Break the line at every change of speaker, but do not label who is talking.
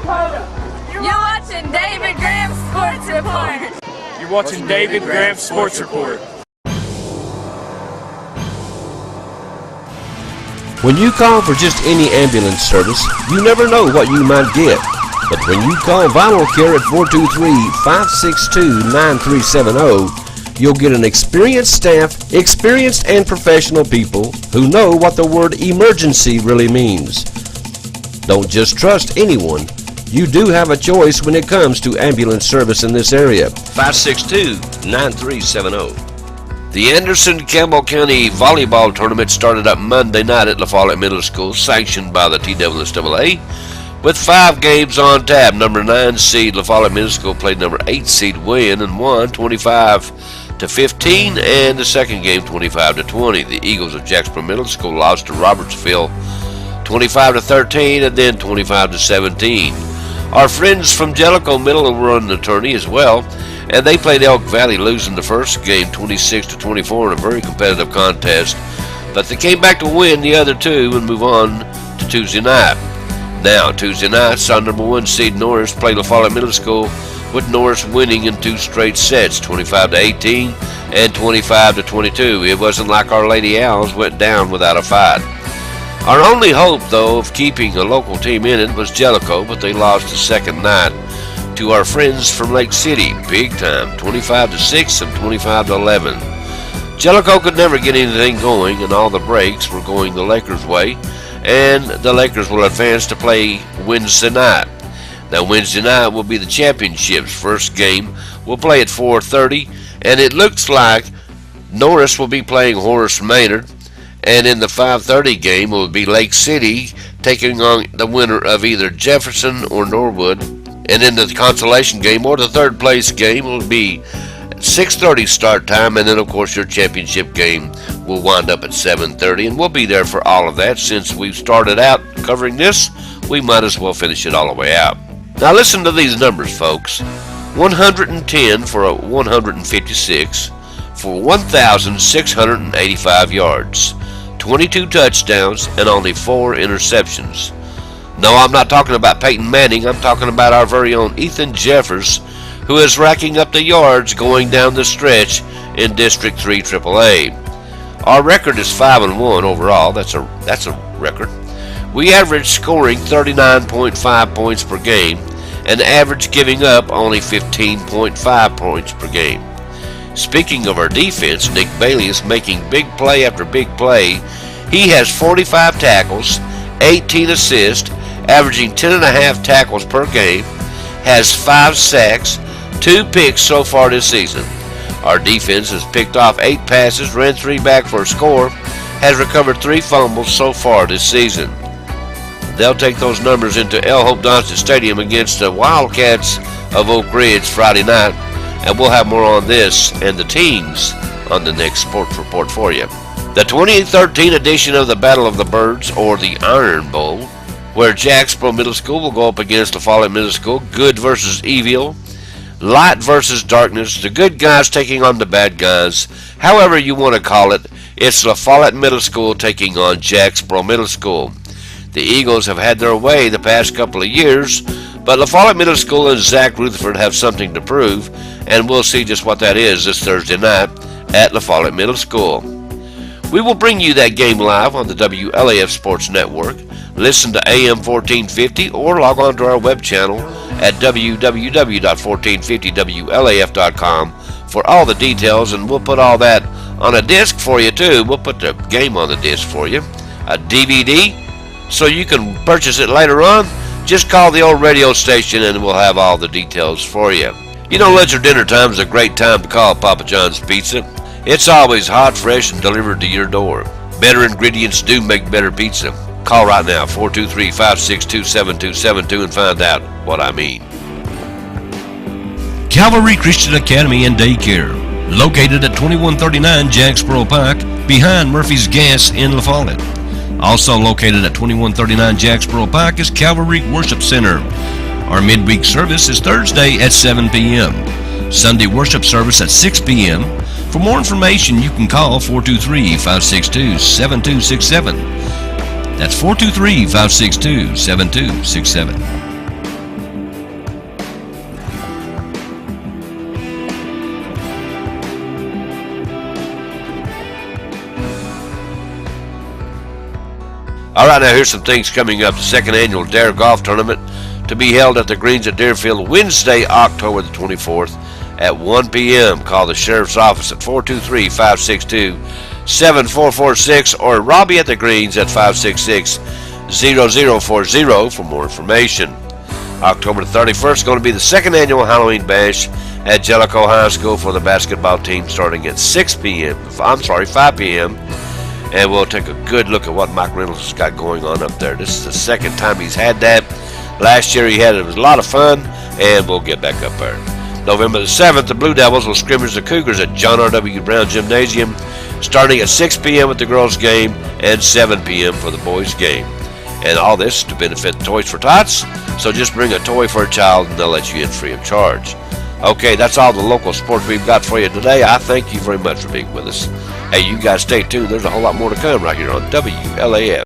You're watching David Graham Sports Report.
You're watching David Graham Sports Report.
When you call for just any ambulance service, you never know what you might get. But when you call Vital Care at 423-562-9370, you'll get an experienced staff, experienced and professional people who know what the word emergency really means. Don't just trust anyone. You do have a choice when it comes to ambulance service in this area. 562-9370. The Anderson-Campbell County Volleyball Tournament started up Monday night at La Follette Middle School, sanctioned by the TSSAA, with 5 games on tap. Number 9 seed La Follette Middle School played number 8 seed Wynn and won 25-15, and the second game 25-20. The Eagles of Jacksboro Middle School lost to Robertsville 25-13 and then 25-17. Our friends from Jellicoe Middle were on the tourney as well, and they played Elk Valley, losing the first game 26-24 in a very competitive contest. But they came back to win the other two and move on to Tuesday night. Now, Tuesday night saw number 1 seed Norris play La Follette Middle School, with Norris winning in 2 straight sets, 25-18 and 25-22. It wasn't like Our Lady Owls went down without a fight. Our only hope, though, of keeping a local team in it was Jellicoe, but they lost the second night to our friends from Lake City, big time, 25-6 and 25-11. Jellicoe could never get anything going, and all the breaks were going the Lakers' way, and the Lakers will advance to play Wednesday night. Now, Wednesday night will be the championship's first game. We'll play at 4:30, and it looks like Norris will be playing Horace Maynard. And in the 5:30 game, it will be Lake City taking on the winner of either Jefferson or Norwood. And in the consolation game or the third place game, it will be 6:30 start time. And then, of course, your championship game will wind up at 7:30. And we'll be there for all of that. Since we've started out covering this, we might as well finish it all the way out. Now, listen to these numbers, folks. 110 for a 156 for 1,685 yards. 22 touchdowns and only 4 interceptions. No, I'm not talking about Peyton Manning. I'm talking about our very own Ethan Jeffers, who is racking up the yards going down the stretch in District 3 AAA. Our record is 5-1 overall. That's a record. We average scoring 39.5 points per game and average giving up only 15.5 points per game. Speaking of our defense, Nick Bailey is making big play after big play. He has 45 tackles, 18 assists, averaging 10.5 tackles per game, has 5 sacks, 2 picks so far this season. Our defense has picked off 8 passes, ran 3 back for a score, has recovered 3 fumbles so far this season. They'll take those numbers into El Hope Donson Stadium against the Wildcats of Oak Ridge Friday night. And we'll have more on this and the teams on the next Sports Report for you. The 2013 edition of the Battle of the Birds, or the Iron Bowl, where Jacksboro Middle School will go up against La Follette Middle School, good versus evil, light versus darkness, the good guys taking on the bad guys, however you want to call it. It's La Follette Middle School taking on Jacksboro Middle School. The Eagles have had their way the past couple of years, but La Follette Middle School and Zach Rutherford have something to prove, and we'll see just what that is this Thursday night at La Follette Middle School. We will bring you that game live on the WLAF Sports Network. Listen to AM 1450 or log on to our web channel at www.1450WLAF.com for all the details, and we'll put all that on a disc for you too. We'll put the game on the disc for you, a DVD, so you can purchase it later on. Just call the old radio station and we'll have all the details for you. You know, lunch or dinner time is a great time to call Papa John's Pizza. It's always hot, fresh, and delivered to your door. Better ingredients do make better pizza. Call right now, 423-562-7272, and find out what I mean.
Calvary Christian Academy and Daycare, located at 2139 Jacksboro Pike, behind Murphy's Gas in La Follette. Also located at 2139 Jacksboro Pike is Calvary Worship Center. Our midweek service is Thursday at 7 p.m. Sunday worship service at 6 p.m. For more information, you can call 423-562-7267. That's 423-562-7267.
All right, now here's some things coming up. The second annual Dare Golf Tournament to be held at the Greens at Deerfield Wednesday, October the 24th at 1 p.m. Call the Sheriff's Office at 423-562-7446 or Robbie at the Greens at 566-0040 for more information. October the 31st is going to be the second annual Halloween Bash at Jellicoe High School for the basketball team starting at 5 p.m. And we'll take a good look at what Mike Reynolds has got going on up there. This is the second time he's had that. Last year he had it. It was a lot of fun, and we'll get back up there. November the 7th, the Blue Devils will scrimmage the Cougars at John R.W. Brown Gymnasium starting at 6 p.m. with the girls' game and 7 p.m. for the boys' game. And all this to benefit Toys for Tots. So just bring a toy for a child, and they'll let you in free of charge. Okay, that's all the local sports we've got for you today. I thank you very much for being with us. Hey, you guys stay tuned. There's a whole lot more to come right here on WLAF.